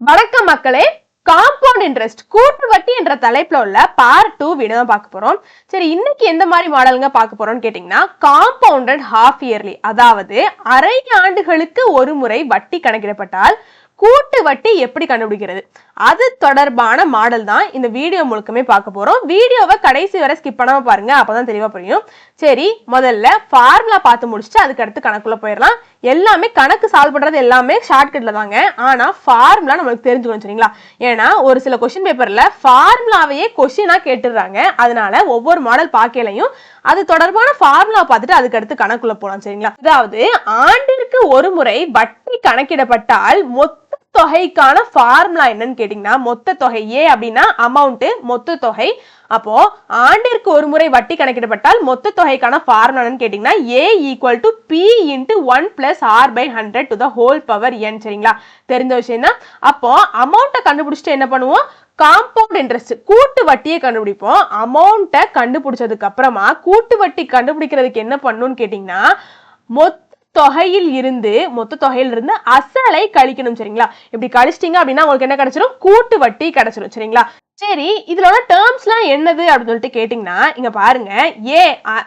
வணக்கம் மக்களே. Compound interest கூட்டு வட்டி என்ற தலைப்புல உள்ள பார்ட் 2 வீடியோ தான் பார்க்க போறோம். சரி, இன்னைக்கு எந்த மாதிரி மாடலுங்க பார்க்க போறோம்னு கேட்டீங்கன்னா, காம்பவுண்டட் ஹாஃப் இயர்லி, அதாவது அரை ஆண்டுகளுக்கு ஒரு முறை வட்டி கணக்கிடப்பட்டால் கூட்டு வட்டி எப்படி கண்டுபிடிக்கிறது அது தொடர்பான மாடல் தான் இந்த வீடியோ முழுக்கமே பார்க்க போறோம். வீடியோவை கடைசி வரை ஸ்கிப் பண்ணாம பாருங்க, அப்பதான் தெளிவா புரியும். சரி, முதல்ல ஃபார்முலா பார்த்து முடிச்சுட்டு அதுக்கு அடுத்து கணக்குள்ள போயிடலாம். எல்லாமே கணக்கு சால்வ் பண்றது எல்லாமே ஷார்ட்கட்ல தாங்க, ஆனா ஃபார்முலா நம்மளுக்கு தெரிஞ்சுக்கணும் சரிங்களா. ஏன்னா ஒரு சில கொஸ்டின் பேப்பர்ல ஃபார்முலாவையே கொஸ்டினா கேட்டுடுறாங்க. அதனால ஒவ்வொரு மாடல் பார்க்கலையும் அது தொடர்பான ஃபார்முலா பார்த்துட்டு அதுக்கு அடுத்து கணக்குள்ள போலாம் சரிங்களா. அதாவது ஆண்டிற்கு ஒரு முறை வட்டி கணக்கிடப்பட்டால் மொத்த தொகைக்கான ஃபார்முலா என்னன்னு கேட்டீங்கன்னா, மொத்த தொகை ஏ அப்படின்னா அமௌண்ட், மொத்த தொகை. அப்போ ஆண்டிற்கு ஒரு முறை வட்டி கணக்கிடப்பட்டால் மொத்த தொகைக்கான ஃபார்முலா என்னன்னு கேட்டீங்கன்னா, A equal to P into 1 plus R by 100 to the whole power n சரிங்களா. தெரிஞ்ச விஷயம் தான். அப்போ அமௌண்ட்டை கண்டுபிடிச்சிட்டு என்ன பண்ணுவோம், காம்பவுண்ட் இன்ட்ரெஸ்ட் கூட்டு வட்டியை கண்டுபிடிப்போம். அமௌண்ட்டை கண்டுபிடிச்சதுக்கு அப்புறமா கூட்டு வட்டி கண்டுபிடிக்கிறதுக்கு என்ன பண்ணணும்னு கேட்டீங்கன்னா, மொத்த தொகையில் இருந்து அசலை கழிக்கணும் சரிங்களா. இப்படி கழிச்சிட்டீங்க அப்படின்னா உங்களுக்கு என்ன கிடைச்சிடும், கூட்டு வட்டி கிடைச்சிடும் சரிங்களா. சரி, இதுல டேர்ம்ஸ்லாம் என்னது அப்படின்னு சொல்லிட்டு கேட்டீங்கன்னா, இங்க பாருங்க, ஏ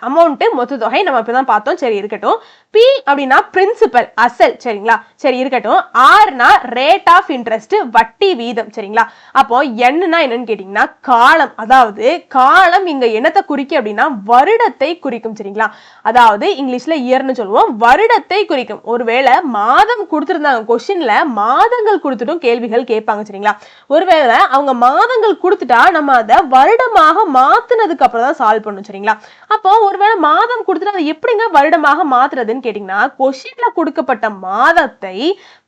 அமௌண்ட் மொத்த தொகை நம்ம இப்பதான் பார்த்தோம். சரி இருக்கட்டும். பி அப்படின்னா பிரின்சிபல் அசல் சரிங்களா. சரி இருக்கட்டும். ஆர்னா ரேட் ஆஃப் இன்ட்ரெஸ்ட் வட்டி வீதம் சரிங்களா. அப்போ என்னன்னா என்னன்னு கேட்டீங்கன்னா காலம், அதாவது காலம் இங்க என்னத்தை குறிக்கும் அப்படின்னா வருடத்தை குறிக்கும் சரிங்களா. அதாவது இங்கிலீஷ்ல இயர்னு சொல்லுவோம், வருடத்தை குறிக்கும். ஒருவேளை மாதம் கொடுத்திருந்தாங்க கொஸ்டின்ல, மாதங்கள் கொடுத்துட்டும் கேள்விகள் கேட்பாங்க சரிங்களா. ஒருவேளை அவங்க மாதங்கள் கொடுத்துட்டா நம்ம அதை வருடமாக மாத்தினதுக்கு அப்புறம் தான் சால்வ் பண்ணணும் சரிங்களா. அப்போ ஒருவேளை மாதம் கொடுத்துட்டு அதை எப்படிங்க வருடமாக மாத்துறதுன்னு கேட்டீங்கன்னா, கொஸ்டின்ல கொடுக்கப்பட்ட மாதத்தை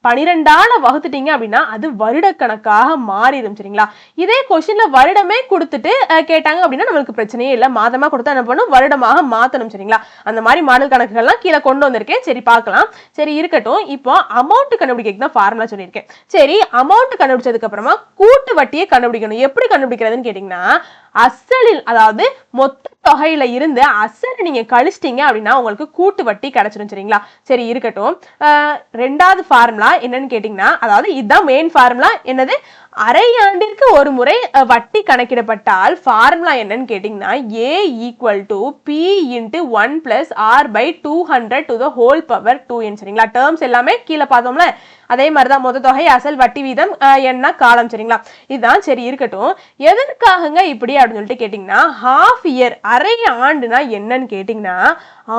12ஆல வகுத்துட்டீங்க அப்படின்னா அது வருட கணக்காக மாறிடும் சரிங்களா. இதே கொஸ்டின்ல வருடமே கொடுத்துட்டு கேட்டாங்க அப்படின்னா நம்மளுக்கு பிரச்சனையே இல்லை, மாதமா கொடுத்தா என்ன பண்ணும், வருடமாக மாத்தணும் சரிங்களா. அந்த மாதிரி மாடல் கணக்குகள்லாம் கீழே கொண்டு வந்திருக்கேன். சரி பார்க்கலாம். சரி இருக்கட்டும். இப்போ அமௌண்ட் கண்டுபிடிக்க தான் ஃபார்முலா சொல்லியிருக்கேன். சரி, அமௌண்ட் கண்டுபிடிச்சதுக்கு அப்புறமா கூட்டு வட்டியை கண்டுபிடிக்கணும். எப்படி கண்டுபிடிக்கிறதுன்னு கேட்டீங்கன்னா, அசலில் அதாவது மொத்த தொகையில இருந்து அசல் நீங்க கழிச்சிட்டீங்க அப்படின்னா உங்களுக்கு கூட்டு வட்டி கிடைச்சிடும் சரிங்களா. சரி இருக்கட்டும். ரெண்டாவது ஃபார்முலா என்னன்னு கேட்டீங்கன்னா, அதாவது இதுதான் மெயின் ஃபார்முலா. என்னது, அரை ஆண்டிற்கு ஒரு முறை வட்டி கணக்கிடப்பட்டால் ஃபார்முலா என்னன்னு கேட்டீங்கன்னா, A equal to P into 1 plus R by 200 to the whole power 2n சரிங்களா. டேர்ம்ஸ் எல்லாமே கீழே பார்த்தோம்ல, அதே மாதிரிதான் மொத்த தொகை அசல் வட்டி வீதம் என்ன காலம் சரிங்களா. இதுதான். சரி இருக்கட்டும். எதற்காகங்க இப்படி அப்படின்னு சொல்லிட்டு கேட்டீங்கன்னா, ஹாஃப் இயர் அரை ஆண்டுனா என்னன்னு கேட்டீங்கன்னா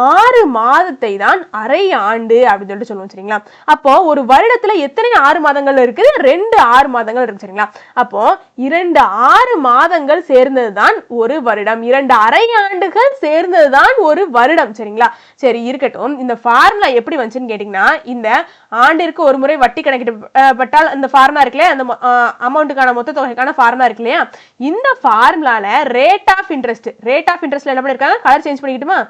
6 மாதத்தை தான் அரை ஆண்டு அப்படின்னு சொல்லிட்டு சொல்லுவோம் சரிங்களா. அப்போ ஒரு வருடத்துல எத்தனை 6 மாதங்கள் இருக்குது, 2 6 மாதங்கள் இருக்கு சரிங்களா. அப்போ 2 6 மாதங்கள் சேர்ந்ததுதான் ஒரு வருடம், 2 அரை ஆண்டுகள் சேர்ந்ததுதான் ஒரு வருடம் சரிங்களா. சரி இருக்கட்டும். இந்த ஃபார்முலா எப்படி வந்துச்சுன்னு கேட்டீங்கன்னா, இந்த ஆண்டிற்கு ஒரு முறை வட்டி கணக்கிடப்பட்டால் அந்த ஃபார்முலா இருக்குல்லையா, அந்த அமௌண்ட்டுக்கான மொத்த தொகைக்கான ஃபார்முலா இருக்கு இல்லையா, இந்த ஃபார்முலால ரேட் ஆஃப் இன்ட்ரெஸ்ட்ல என்ன பண்ணிருக்காங்க, கலர் சேஞ்ச் பண்ணிக்கிட்டுமா,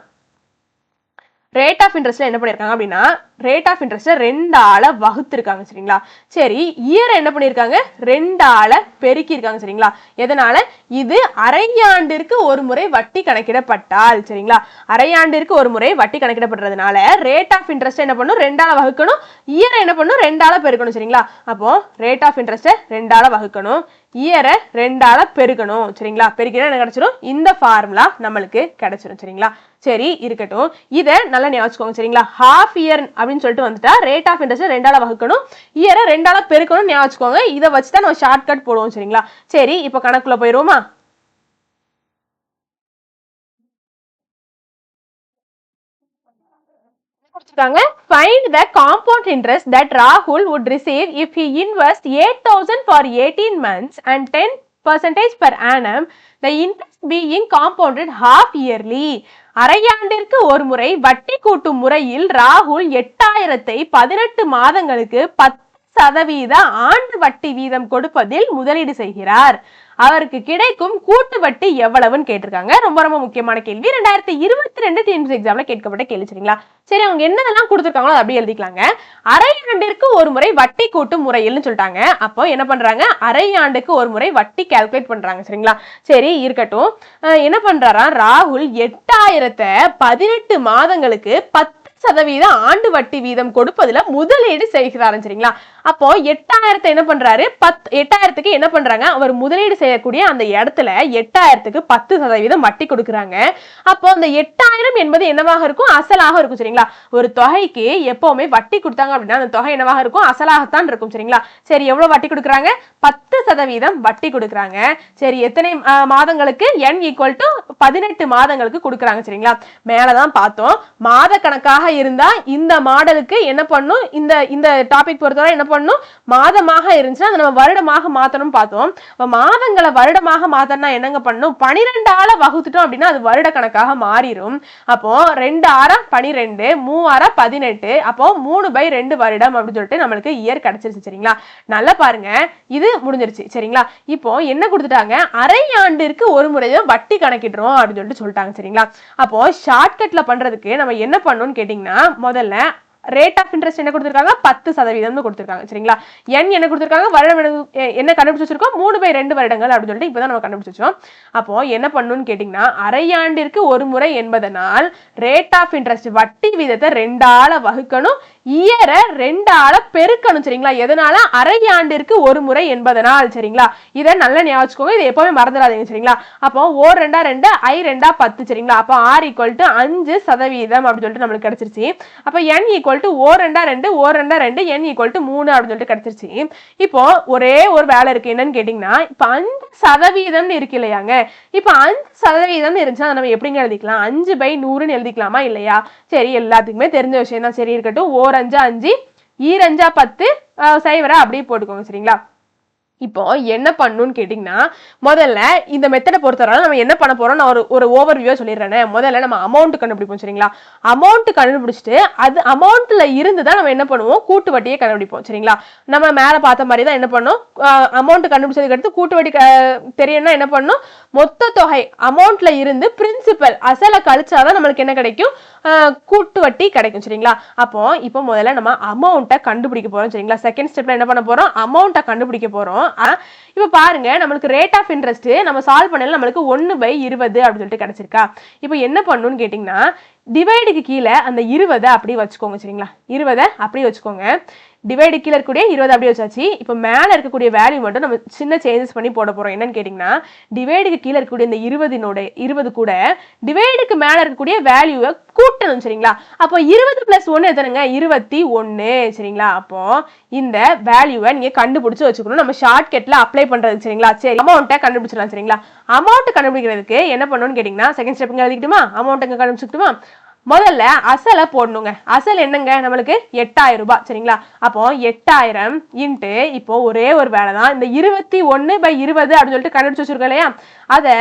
ரேட் ஆஃப் இன்ட்ரெஸ்ட்ல என்ன பண்ணிருக்காங்க அப்படின்னா, ரேட் ஆஃப் இன்ட்ரெஸ்ட் 2ஆல வகுத்திருக்காங்க சரிங்களா. சரி, இயர் என்ன பண்ணிருக்காங்க, 2ஆல பெருக்கி இருக்காங்க சரிங்களா. எதனால, இது அரை ஆண்டிற்கு ஒரு முறை வட்டி கணக்கிடப்பட்டால் சரிங்களா. அரை ஆண்டிற்கு ஒரு முறை வட்டி கணக்கிடப்படுறதுனால ரேட் ஆஃப் இன்ட்ரெஸ்ட் என்ன பண்ணும், 2ஆல வகுக்கணும், இயரை என்ன பண்ணும், 2ஆல பெருக்கணும் சரிங்களா. அப்போ ரேட் ஆஃப் இன்ட்ரெஸ்ட் 2ஆல வகுக்கணும், இயரை 2ஆல பெருக்கணும் சரிங்களா. பெருக்கினா என்ன கிடைச்சிடும், இந்த ஃபார்முலா நம்மளுக்கு கிடைச்சிடும் சரிங்களா. சரி இருக்கட்டும். இதை நல்லா ஞாபகம் சரிங்களா. ஹாஃப் இயர் அப்படின்னு சொல்லிட்டு வந்துட்டா ரேட் ஆஃப் இன்ட்ரெஸ்ட் 2ஆல வகுக்கணும், இயரை 2ஆல பெருக்கணும் ஞாபகம். இதை வச்சுதான் நம்ம ஷார்ட் கட் போடுவோம் சரிங்களா. சரி, இப்ப கணக்குள்ள போயிருவோமா. Find the compound interest that Rahul would receive if he invests 8,000 for 18 months and 10% per annum, the interest being compounded half yearly. அரையாண்டிற்கு ஒரு முறை வட்டி கூட்டும் முறையில் ராகுல் 8,000ஐ 18 மாதங்களுக்கு 10% ஆண்டு வட்டி வீதம் கொடுப்பதில் முதலீடு செய்கிறார். அவருக்கு கிடைக்கும் கூட்டு வட்டி எவ்வளவுன்னு கேட்டிருக்காங்க. ரொம்ப ரொம்ப முக்கியமான கேள்வி. 2022 டிஎன்பிஎஸ்சி எக்ஸாம்ல கேட்கப்பட்ட கேள்வி சரிங்களா. சரி, அவங்க என்னதெல்லாம் கொடுத்துருக்காங்களோ அப்படியே எழுதிக்கலாங்க. அரை ஆண்டிற்கு ஒரு முறை வட்டி கூட்டும் முறையில்னு சொல்லிட்டாங்க. அப்போ என்ன பண்றாங்க, அரை ஆண்டுக்கு ஒரு முறை வட்டி கால்குலேட் பண்றாங்க சரிங்களா. சரி இருக்கட்டும். என்ன பண்றாரா, ராகுல் 8,000ஐ 18 மாதங்களுக்கு 10 10% ஆண்டு வட்டி வீதம் கொடுப்பதுல முதலீடு செய்கிறாரு. சரிங்களா? அப்போ 8000 என்ன பண்றாரு, 8000க்கு என்ன பண்றாங்க, அவர் முதலீடு செய்யக்கூடிய அந்த இடத்துல 8000க்கு 10% வட்டி கொடுக்குறாங்க. அப்போ அந்த 8000 என்பது என்னவாக இருக்கும், அசலாக இருக்கும். சரிங்களா? ஒரு தொகைக்கு எப்பவுமே வட்டி கொடுத்தாங்க அப்படின்னா அந்த தொகை என்னவாக இருக்கும், அசலாகத்தான் இருக்கும். சரிங்களா? சரி, எவ்வளவு வட்டி கொடுக்குறாங்க, 10% வட்டி கொடுக்குறாங்க. சரி, எத்தனை மாதங்களுக்கு, n = 18 மாதங்களுக்கு கொடுக்குறாங்க. சரிங்களா? மேலதான் பார்த்தோம், மாத கணக்காக இருந்தா இந்த மாடலுக்கு என்ன பண்ணும், இந்த டாபிக் பொறுத்தவரை என்ன பண்ணும், மாதமாக இருந்துச்சுன்னா அதை நம்ம வருடமாக மாத்தணும் பார்த்தோம். மாதங்களை வருடமாக மாத்தணும்னா என்னங்க பண்ணும், 12ஆல வகுத்துட்டோம் அப்படின்னா அது வருட கணக்காக மாறிடும். அப்போ 2 6 12, 3 6 18, அப்போ 3/2 வருடம் அப்படின்னு சொல்லிட்டு நம்மளுக்கு இயர் கிடைச்சிருச்சு. சரிங்களா? நல்லா பாருங்க, இது முடிஞ்சிருச்சு. சரிங்களா? இப்போ என்ன கொடுத்துட்டாங்க, அரை ஆண்டிற்கு ஒரு முறையும் வட்டி கணக்கிடுறோம் அப்படின்னு சொல்லிட்டாங்க. சரிங்களா? அப்போ ஷார்ட்கட்ல பண்றதுக்கு நம்ம என்ன பண்ணணும்னு கேட்டீங்கன்னா, முதல்ல ரேட் ஆஃப் இன்ட்ரெஸ்ட் என்ன கொடுத்திருக்காங்க, 10% கொடுத்திருக்காங்க. சரிங்களா? n என்ன கொடுத்திருக்காங்க, வருடம் என்ன கண்டுபிடிச்சு வச்சிருக்கோம், 3/2 வருடங்கள் அப்படின்னு சொல்லிட்டு இப்பதான் நம்ம கண்டுபிடிச்சு வச்சோம். அப்போ என்ன பண்ணணும்னு கேட்டீங்கன்னா, அரை ஆண்டிற்கு ஒரு முறை என்பதனால் ரேட் ஆஃப் இன்ட்ரெஸ்ட் வட்டி வீதத்தை 2ஆல வகுக்கணும், இயரை 2ஆல பெருக்கணும். சரிங்களா? எதனால, அரை ஆண்டிற்கு ஒரு முறை என்பதனால். சரிங்களா? இதை நல்லா ஞாபகம் வச்சுக்கோங்க, இதை எப்பவுமே மறந்துடாதீங்க. சரிங்களா? அப்போ 4 2 2, I 2 10. சரிங்களா? அப்போ R = 5% அப்படின்னு சொல்லிட்டு நம்மளுக்கு கிடைச்சிருச்சு. அப்ப n = 4 2 2, 4 2 2, n = 3 அப்படின்னு சொல்லிட்டு கிடைச்சிருச்சு. இப்போ ஒரே ஒரு வேலை இருக்கு, என்னன்னு கேட்டீங்கன்னா, இப்ப 5% இருக்கு இல்லையாங்க, இப்ப 5% இருந்துச்சுன்னா நம்ம எப்படிங்க எழுதிக்கலாம், 5/100 எழுதிக்கலாமா இல்லையா? சரி, எல்லாத்துக்குமே தெரிஞ்ச விஷயம் தான். சரி, இருக்கட்டும். 4 5 5, 2 5 10, 0 அப்படியே போட்டுக்கோங்க. சரிங்களா? இப்போ என்ன பண்ணணும்னு கேட்டீங்கன்னா, முதல்ல இந்த மெத்தடை பொறுத்தவரை நம்ம என்ன பண்ண போறோம், நான் ஒரு ஓவர்வியூ சொல்லிடுறேன். முதல்ல நம்ம அமௌண்ட் கண்டுபிடிப்போம். சரிங்களா? அமௌண்ட் கண்டுபிடிச்சிட்டு அது அமௌண்ட்ல இருந்து தான் நம்ம என்ன பண்ணுவோம், கூட்டு வட்டியை கண்டுபிடிப்போம். சரிங்களா? நம்ம மேல பார்த்த மாதிரி தான் என்ன பண்ணோம், அமௌண்ட் கண்டுபிடிச்சதுக்கு அடுத்து கூட்டு வட்டி தெரியணும்னா என்ன பண்ணணும், மொத்த தொகை அமௌண்ட்ல இருந்து பிரின்சிபல் அசலை கழிச்சாதான் நம்மளுக்கு என்ன கிடைக்கும், கூட்டு வட்டி கிடைக்கும். சரிங்களா? அப்போ இப்போ முதல்ல நம்ம அமௌண்ட்டை கண்டுபிடிக்க போறோம். சரிங்களா? செகண்ட் ஸ்டெப்ல என்ன பண்ண போறோம், அமௌண்ட்டை கண்டுபிடிக்க போறோம். இப்ப பாருங்க, நம்மளுக்கு ரேட் ஆஃப் இன்ட்ரெஸ்ட் நம்ம சால்வ் பண்ணல, நம்மளுக்கு 1/20 அப்படின்னு சொல்லிட்டு கிடைச்சிருக்கா. இப்போ என்ன பண்ணணும்னு கேட்டீங்கன்னா, டிவைடுக்கு கீழே அந்த 20 அப்படியே வச்சுக்கோங்க. சரிங்களா? 20 அப்படியே வச்சுக்கோங்க. டிவைடு கீழே இருக்கக்கூடிய 20 அப்படியே வச்சாச்சு. இப்போ மேல இருக்கக்கூடிய வேல்யூ மட்டும் நம்ம சின்ன சேஞ்சஸ் பண்ணி போட போறோம். என்னன்னு கேட்டீங்கன்னா, டிவைடுக்கு கீழே இருக்கக்கூடிய இந்த 20 கூட டிவைடுக்கு மேல இருக்கக்கூடிய வேல்யூவை கூட்டணும். சரிங்களா? அப்போ 20 + 1 எத்தனைங்க, 21. சரிங்களா? அப்போ இந்த வேல்யூவை நீங்க கண்டுபிடிச்சு வச்சுக்கணும், நம்ம ஷார்ட்கட்ல அப்ளை பண்றது. சரிங்களா? சரி, அமௌண்ட்டை கண்டுபிடிச்சிடலாம். சரிங்களா? அமௌண்ட் கண்டுபிடிக்கிறதுக்கு என்ன பண்ணணும்னு கேட்டீங்கன்னா, செகண்ட் ஸ்டெப் எழுதிக்கிட்டுமா, அமௌண்ட் கண்டுபிடிச்சுக்கிட்டுமா, முதல்ல அசலை போடணுங்க. அசல் என்னங்க, நம்மளுக்கு 8000 ரூபாய். சரிங்களா? அப்போ 8000 இன்ட்டு, இப்போ ஒரே ஒரு வேலை தான், இந்த 21/20 அப்படின்னு சொல்லிட்டு கண்டுபிடிச்சு வச்சிருக்கோம் இல்லையா, அதை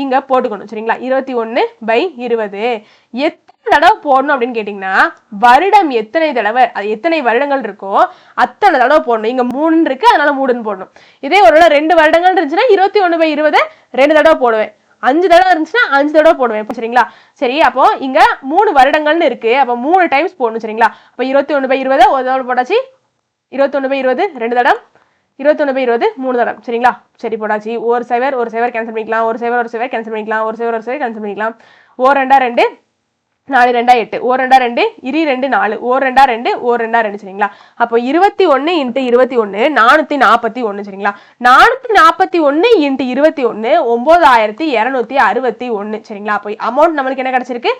இங்க போட்டுக்கணும். சரிங்களா? 21/20 எத்தனை தடவை போடணும் அப்படின்னு கேட்டீங்கன்னா, வருடம் எத்தனை தடவை, அது எத்தனை வருடங்கள் இருக்கோ அத்தனை தடவை போடணும். இங்க 3 இருக்கு, அதனால 3 போடணும். இதே ஒரு 2 வருடங்கள் இருந்துச்சுன்னா 21/20 2 தடவை போடுவேன். 5 தடவை இருந்துச்சுன்னா 5 தடவை போடுவேன். சரிங்களா? சரி, அப்போ இங்க 3 வருடங்கள்னு இருக்கு, அப்போ 3 டைம்ஸ் போடணும். சரிங்களா? அப்போ 21/20 ஒரு தடவை போட்டாச்சு, 21/20 2 தடவை, 21/20 3 தடவை. சரிங்களா? சரி, போட்டாச்சு. ஒரு 0 கேன்சல் பண்ணிக்கலாம், ஒரு 0 கேன்சல் பண்ணிக்கலாம், ஒரு 0 கேன்சல் பண்ணிக்கலாம். 1 2 2, 4 2 8, 1 2 2, 2 4, 1 2 2, 1 2 2. சரிங்களா? அப்போ 21 × 21 441. சரிங்களா? 441 × 21 9261. சரிங்களா? அப்போ அமௌண்ட் நம்மளுக்கு என்ன கிடைச்சிருக்கு,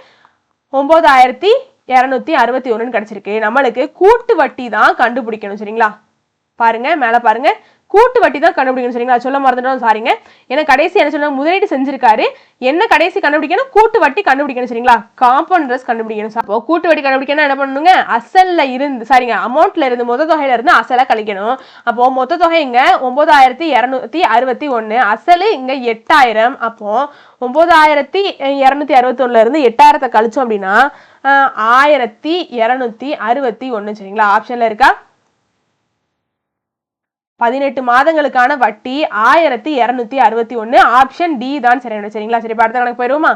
9261 கிடைச்சிருக்கு. நம்மளுக்கு கூட்டு வட்டி தான் கண்டுபிடிக்கணும். சரிங்களா? பாருங்க, மேல பாருங்க, கூட்டு வட்டி தான் கண்டுபிடிக்கணும். சரிங்களா? சொல்ல மறந்துட்டோம், சாரிங்க. ஏன்னா கடைசி என்ன சொன்னாங்க, முதலீடு செஞ்சிருக்காரு, என்ன கடைசி கண்டுபிடிக்கணும், கூட்டு வட்டி கண்டுபிடிக்கணும். சரிங்களா? காம்பவுண்ட் இன்ட்ரெஸ்ட் கண்டுபிடிக்கணும். அப்போ கூட்டு வட்டி கண்டுபிடிக்கணும் என்ன பண்ணணுங்க, அசல்ல இருந்து, சாரிங்க, அமௌண்ட்ல இருந்து, மொத்த தொகையில இருந்து அசலை கழிக்கணும். அப்போ மொத்த தொகை இங்க 9261, அசலு இங்க 8000. அப்போ 9261 இருந்து 8000 கழிச்சோம் அப்படின்னா 1261. சரிங்களா? ஆப்ஷன்ல இருக்கா, 18 மாதங்களுக்கான வட்டி 1261. ஆப்ஷன் டி தான் சரியான. சரிங்களா? சரி, அடுத்த கணக்கு போயிருவோமா?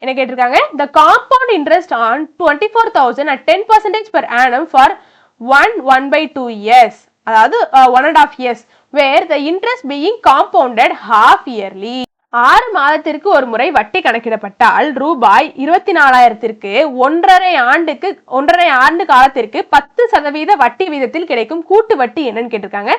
என்ன கேட்டிருக்காங்க, the compound interest on 24,000 at 10% per annum for 1/2 years, அதாவது 1.5 years, where the interest being compounded half yearly. 6 மாதத்திற்கு ஒரு முறை வட்டி கணக்கிடப்பட்டால் ரூபாய் 24,000ற்கு 1.5 ஆண்டு காலத்திற்கு 10% வட்டி வீதத்தில் கிடைக்கும் கூட்டு வட்டி என்னன்னு கேட்டிருக்காங்க.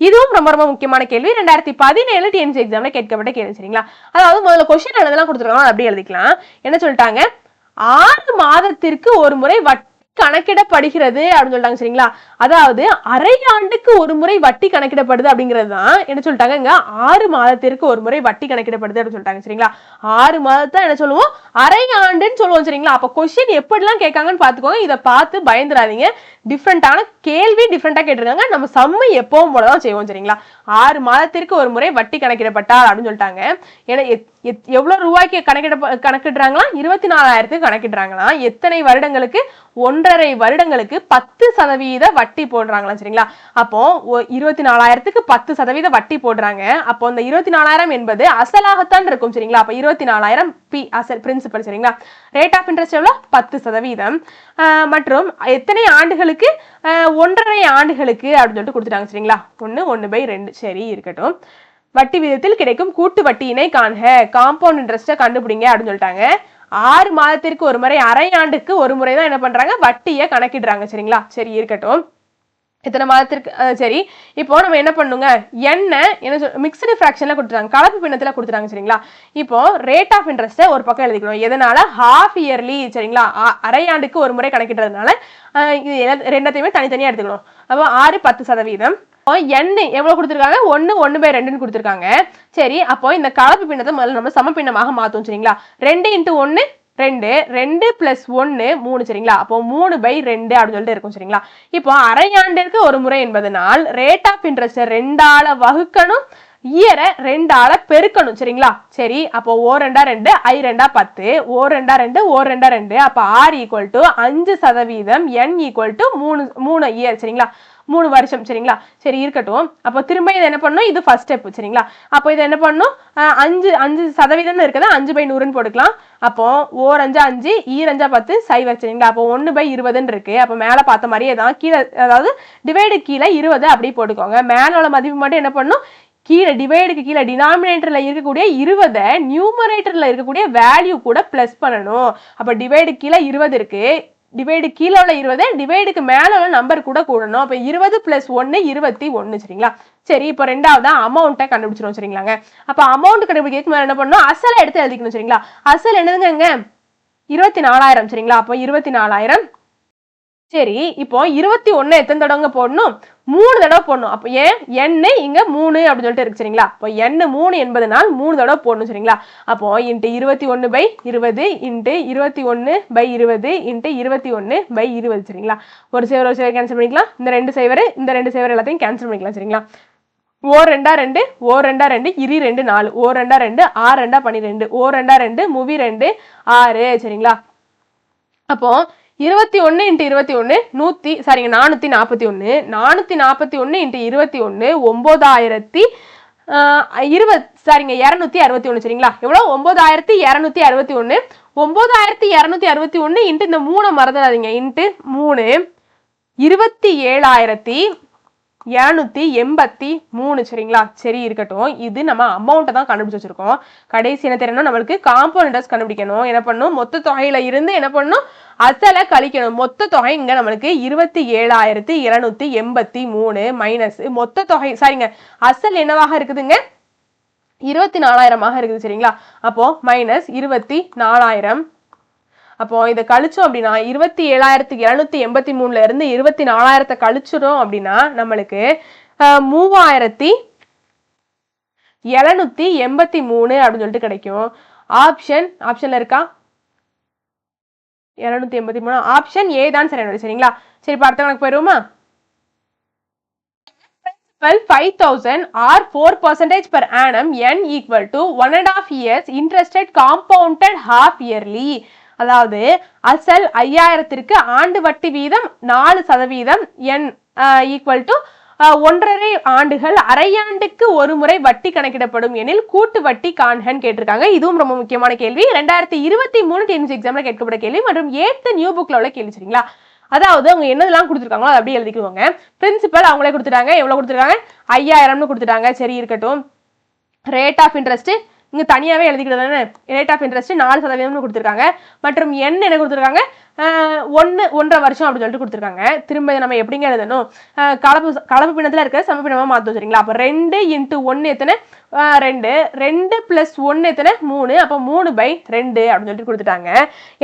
இதுவும் ரொம்ப ரொம்ப முக்கியமான கேள்வி. 2017 டிஎன்பிஎஸ்சி எக்ஸாம்ல கேட்கப்பட்ட கேள்வி. சரிங்களா? அதாவது முதல்ல கொஸ்டின் எழுதலாம் கொடுத்துருக்காங்க, அப்படி எழுதிக்கலாம். என்ன சொல்லிட்டாங்க, 6 மாதத்திற்கு ஒரு முறை வட்டி கணக்கிடப்படுகிறது அப்படின்னு சொல்லிட்டாங்க. சரிங்களா? அதாவது அரை ஆண்டுக்கு ஒரு முறை வட்டி கணக்கிடப்படுது அப்படிங்கிறது தான் என்ன சொல்லிட்டாங்க, இங்க 6 மாதத்திற்கு ஒரு முறை வட்டி கணக்கிடப்படுது அப்படின்னு சொல்லிட்டாங்க. சரிங்களா? 6 மாதத்தை என்ன சொல்லுவோம், அரை ஆண்டுன்னு சொல்லுவோம். சரிங்களா? அப்ப கொஸ்டின் எப்படிலாம் கேட்காங்கன்னு பாத்துக்கோங்க. இதை பார்த்து பயந்துடாதீங்க. டிஃப்ரெண்டான கேள்வி டிஃப்ரெண்டா கேட்டிருக்காங்க. நம்ம சம்மை எப்பவும் போலதான் செய்வோம். சரிங்களா? 6 மாதத்திற்கு ஒரு முறை வட்டி கணக்கிடப்பட்டால் அப்படின்னு சொல்லிட்டாங்க. ஏன்னா எவ்வளவு ரூபாய்க்கு கணக்கிடுறாங்களா, 24,000க்கு கணக்கிடுறாங்களா. எத்தனை வருடங்களுக்கு, 1.5 வருடங்களுக்கு 10% வட்டி போடுறாங்களா. சரிங்களா? அப்போ 24,000க்கு 10% வட்டி போடுறாங்க. அப்போ இந்த 24,000 என்பது அசலாகத்தான் இருக்கும். சரிங்களா? அப்ப 24,000 பி அசல் பிரின்சிபல். சரிங்களா? ரேட் ஆஃப் இன்ட்ரெஸ்ட் எவ்வளவு, 10%. மற்றும் எத்தனை ஆண்டுகளுக்கு, 1.5 ஆண்டுகளுக்கு அப்படின்னு சொல்லிட்டு கொடுத்துட்டாங்க. சரிங்களா? 1/2. சரி இருக்கட்டும். வட்டி விதத்தில் கிடைக்கும் கூட்டு வட்டியினை காண்க, காம்பவுண்ட் இன்ட்ரெஸ்ட கண்டுபிடிங்க அப்படின்னு சொல்லிட்டாங்க. 6 மாதத்திற்கு ஒரு முறை, அரை ஆண்டுக்கு ஒரு முறை தான் என்ன பண்றாங்க, வட்டியை கணக்கிடுறாங்க. சரிங்களா? சரி இருக்கட்டும். இத்தனை மாதத்திற்கு சரி. இப்போ நம்ம என்ன பண்ணுங்க, என்ன மிக்சடு ஃபிராக்ஷன்ல கொடுத்துட்டாங்க, கலப்பு பின்னத்துல கொடுத்துட்டாங்க. சரிங்களா? இப்போ ரேட் ஆஃப் இன்ட்ரெஸ்ட் ஒரு பக்கம் எழுதிக்கணும். எதனால, ஹாஃப் இயர்லி. சரிங்களா? அரை ஆண்டுக்கு ஒரு முறை கணக்கிடுறதுனால இது ரெண்டத்தையுமே தனித்தனியா எடுத்துக்கணும். அப்போ 6 10%. எண்ணு எவ்வளவு கொடுத்துருக்காங்க, 1/2 கொடுத்துருக்காங்க. சரி, அப்போ இந்த கலப்பு பின்னத்தை முதல்ல நம்ம சமப்பின்னமாக மாத்தோம். சரிங்களா? 2 × 1 2, 2 + 1 3. சரிங்களா? அப்போ 3/2 அப்படின்னு சொல்லிட்டு இருக்கும். சரிங்களா? இப்போ அரை ஆண்டிற்கு ஒரு முறை என்பதனால் ரேட் ஆஃப் இன்ட்ரெஸ்ட் 2ஆல வகுக்கணும், இயரை 2ஆல பெருக்கணும். சரிங்களா? சரி, அப்போ 2 I 2 10, 2 2 அப்ப R = 5%, N = 3 இயர். சரிங்களா? 3 வருஷம். சரிங்களா? சரி இருக்கட்டும். அப்போ திரும்ப இதை என்ன பண்ணணும், இது ஃபர்ஸ்ட் ஸ்டெப். சரிங்களா? அப்போ இதை என்ன பண்ணணும், 5% இருக்குதா, 5/100 போட்டுக்கலாம். அப்போ 4 5 5 10 0. சரிங்களா? அப்போ 1/20 இருக்கு. அப்போ மேல பார்த்த மாதிரியே தான் கீழே, அதாவது டிவைடு கீழே 20 அப்படி போட்டுக்கோங்க. மேல உள்ள மதிப்பு மட்டும் என்ன பண்ணணும், கீழே டிவைடுக்கு கீழே டினாமினேட்டர்ல இருக்கக்கூடிய 20 நியூமரேட்டர்ல இருக்கக்கூடிய வேல்யூ கூட பிளஸ் பண்ணணும். அப்ப டிவைடு கீழே 20 இருக்கு, டிவைடு கீழே உள்ள 20, டிவைடுக்கு மேல உள்ள நம்பர் கூட கூடணும். அப்ப 20 + 1 21. சரிங்களா? சரி, இப்போ ரெண்டாவது அமௌண்ட்டை கண்டுபிடிச்சிரும். சரிங்களாங்க? அப்ப அமௌண்ட் கண்டுபிடிக்கிறதுக்கு மேல என்ன பண்ணணும், அசலை எடுத்து எழுதிக்கணும். சரிங்களா? அசல் என்னதுங்க, 24,000. சரிங்களா? அப்போ 24,000. சரி, இப்போ 21 எத்தனை தடவை போடணும், 3 தடவை போடணும். அப்போ ஏன் n இங்க 3 அப்படின்னு சொல்லிட்டு இருக்கு. சரிங்களா? அப்போ n 3 என்பதனால் 3 தடவை போடணும். சரிங்களா? அப்போ × 21/20 × 21/20 × 21/20. சரிங்களா? ஒரு சேவர் கேன்சல் பண்ணிக்கலாம். இந்த 2 சேவர் எல்லாத்தையும் கேன்சல் பண்ணிக்கலாம். சரிங்களா? 4 2 2 2 2 4 4 2 6 2 12 4 2 2 6. சரிங்களா? அப்போ 21 × 21 441, 441 × 21 261. சரிங்களா? எவ்வளவு, 9261. 9261 இன்ட்டு இந்த 3 மறந்துடாதீங்க, இன்ட்டு 3 27,783. சரிங்களா? சரி இருக்கட்டும். இது நம்ம அமௌண்ட்டை தான் கண்டுபிடிச்சு வச்சிருக்கோம். கடைசி என்ன தெரியணும், நம்மளுக்கு காம்பவுண்ட் இன்ட்ரெஸ்ட் கண்டுபிடிக்கணும். என்ன பண்ணணும், மொத்த தொகையில இருந்து என்ன பண்ணணும், அசலை கழிக்கணும். மொத்த தொகை இங்க நம்மளுக்கு 27,783 மைனஸ் மொத்த தொகை, சாரிங்க, அசல் என்னவாக இருக்குதுங்க, 24,000 இருக்குது. சரிங்களா? அப்போ மைனஸ் 24,000. அப்போ இதை கழிச்சோம் அப்படின்னா 27,783 இருந்து 24,000 கழிச்சிடும் அப்படின்னா நம்மளுக்கு 3,783 அப்படின்னு சொல்லிட்டு கிடைக்கும். ஆப்ஷன்ல இருக்கா, 783 ஆப்ஷன் ஏ தான் சரி. சரிங்களா? சரி, அடுத்த கணக்கு போயிருவோமா. 5,000 or 4% per annum, n = 1.5 years interested compounded half yearly. அதாவது அசல் 5,000ற்கு ஆண்டு வட்டி வீதம் 4%, n = 1.5 ஆண்டுகள், அரையாண்டுக்கு ஒரு முறை வட்டி கணக்கிடப்படும் எனில் கூட்டு வட்டி காண்கன்னு கேட்டிருக்காங்க. இதுவும் ரொம்ப முக்கியமான கேள்வி. 2023 டிஎன்பிஎஸ்சி எக்ஸாம்ல கேட்கப்பட்ட கேள்வி மற்றும் 8th நியூ புக்ல உள்ள கேள்வி. சரிங்களா? அதாவது அவங்க என்னதெல்லாம் கொடுத்துருக்காங்களோ அதை அப்படியே எழுதிக்குவாங்க. பிரின்சிபல் அவங்களே கொடுத்துட்டாங்க. எவ்வளவு கொடுத்துருக்காங்க, 5,000ன்னு கொடுத்துட்டாங்க. சரி இருக்கட்டும். ரேட் ஆஃப் இன்ட்ரெஸ்ட் இங்க தனியாவே எழுதிக்கிட்டு ரேட் ஆஃப் இன்ட்ரெஸ்ட் 4% கொடுத்துருக்காங்க. மற்றும் எண் என்ன கொடுத்துருக்காங்க 1.5 வருஷம் அப்படின்னு சொல்லிட்டு கொடுத்துருக்காங்க. திரும்ப நம்ம எப்படிங்க எழுதணும், கலப்பு பின்னத்துல இருக்க சமப்பினமா மாத்தோம் சரிங்களா. அப்ப 2 × 1 எத்தனை 2, 2 + 1 எத்தனை 3, அப்ப 3/2 அப்படின்னு சொல்லிட்டு கொடுத்துட்டாங்க.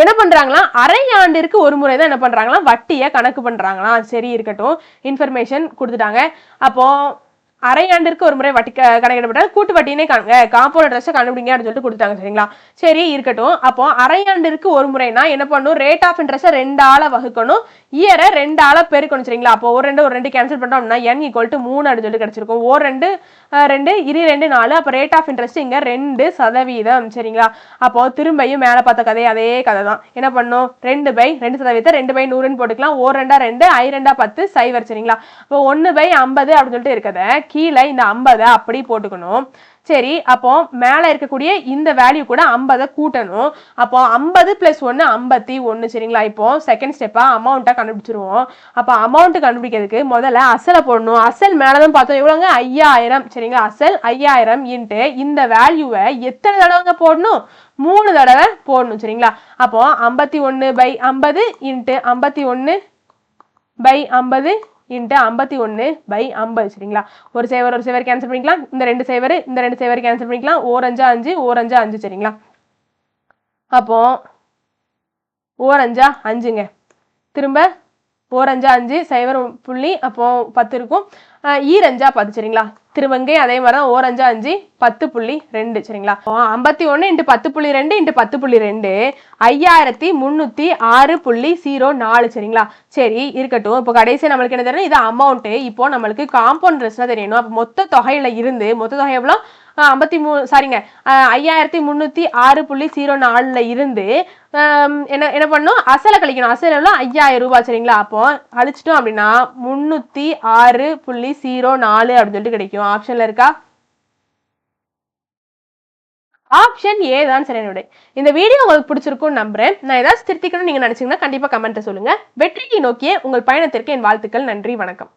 என்ன பண்றாங்களா, அரை ஆண்டிற்கு ஒரு முறை தான் என்ன பண்றாங்களா வட்டியை கணக்கு பண்றாங்களா. சரி இருக்கட்டும், இன்ஃபர்மேஷன் கொடுத்துட்டாங்க. அப்போ அரை ஆண்டிற்கு ஒரு முறை வட்டி கணக்கிடப்பட்டால் கூட்டு வட்டினே காம்பவுண்ட் இன்ட்ரெஸ்ட் கண்டுபிடிங்க அப்படின்னு சொல்லிட்டு கொடுத்தாங்க சரிங்களா. சரி இருக்கட்டும். அப்போ அரை ஆண்டிற்கு ஒரு முறைனா என்ன பண்ணும், ரேட் ஆஃப் இன்ட்ரெஸ்ட் 2ஆல வகுக்கணும், இயரை 2ஆல பெருக்கணும் சரிங்களா. அப்போ ஒரு 2 கேன்சல் பண்ணோம் அப்படின்னா n = 3 அப்படின்னு சொல்லிட்டு கிடைச்சிருக்கும். 2 2 2 4. அப்போ ரேட் ஆஃப் இன்ட்ரெஸ்ட் இங்க 2% சரிங்களா. அப்போ திரும்பியும் மேல பார்த்த கதை அதே கதை தான். என்ன பண்ணும், 2/2% 2/100 போட்டுக்கலாம். 2 2 I 2 10 0 சரிங்களா. அப்போ 1/50 அப்படின்னு சொல்லிட்டு இருக்கதை கீழே இந்த 50 அப்படி போட்டுக்கணும். சரி, அப்போ மேல இருக்கக்கூடிய இந்த வேல்யூ கூட 50 கூட்டணும். அப்போ 50 + 1 51 சரிங்களா. இப்போ செகண்ட் ஸ்டெப்பா அமௌண்ட்டை கண்டுபிடிச்சிருவோம். அப்போ அமௌண்ட் கண்டுபிடிக்கிறதுக்கு முதல்ல அசலை போடணும். அசல் மேலதான் பார்த்தோம் எவ்வளவுங்க 5000 சரிங்களா. அசல் 5000 இன்ட்டு இந்த வேல்யூவை எத்தனை தடவைங்க போடணும், 3 தடவை போடணும் சரிங்களா. அப்போ 51/50 இன்ட்டு 51/50 இன்ட்டு 51/50 சரிங்களா. ஒரு சேவர் கேன்சல் பண்ணிக்கலாம். இந்த 2 சேவர் கேன்சல் பண்ணிக்கலாம். 4 5 5 4 5 5 சரிங்களா. அப்போ 4 5 5ங்க. திரும்ப 4 5 5 0 புள்ளி அப்போ 10 இருக்கும். 2 10 சரிங்களா. திருவங்கை அதே மாதிரி தான் 4 5 5 10.2 சரிங்களா. 51 × 10.2 × 10.2 5306.04 சரிங்களா. சரி இருக்கட்டும். இப்போ கடைசியா நம்மளுக்கு என்ன தெரியும், இது அமௌண்ட். இப்போ நம்மளுக்கு காம்பவுண்ட் இன்ட்ரெஸ்ட் தெரியணும். அப்போ மொத்த தொகையில இருந்து மொத்த தொகை எவ்வளோ 5306.04 இருந்து என்ன பண்ணும், அசலை கழிக்கணும். அசல் எவ்வளோ 5000 ரூபாய் சரிங்களா. அப்போ அழிச்சிட்டோம் அப்படின்னா 306.04 அப்படின்னு சொல்லிட்டு கிடைக்கும். ஆப்ஷன்ல இருக்கா, ஆப்ஷன் ஏ தான் சரியான விடை. இந்த வீடியோ உங்களுக்கு பிடிச்சிருக்கும் நம்புறேன். நான் ஏதாவது திருத்திக்கணும்னு நீங்க நினைச்சீங்கன்னா கண்டிப்பா கமெண்ட்ல சொல்லுங்க. வெற்றியை நோக்கிய உங்கள் பயணத்திற்கு என் வாழ்த்துக்கள். நன்றி, வணக்கம்.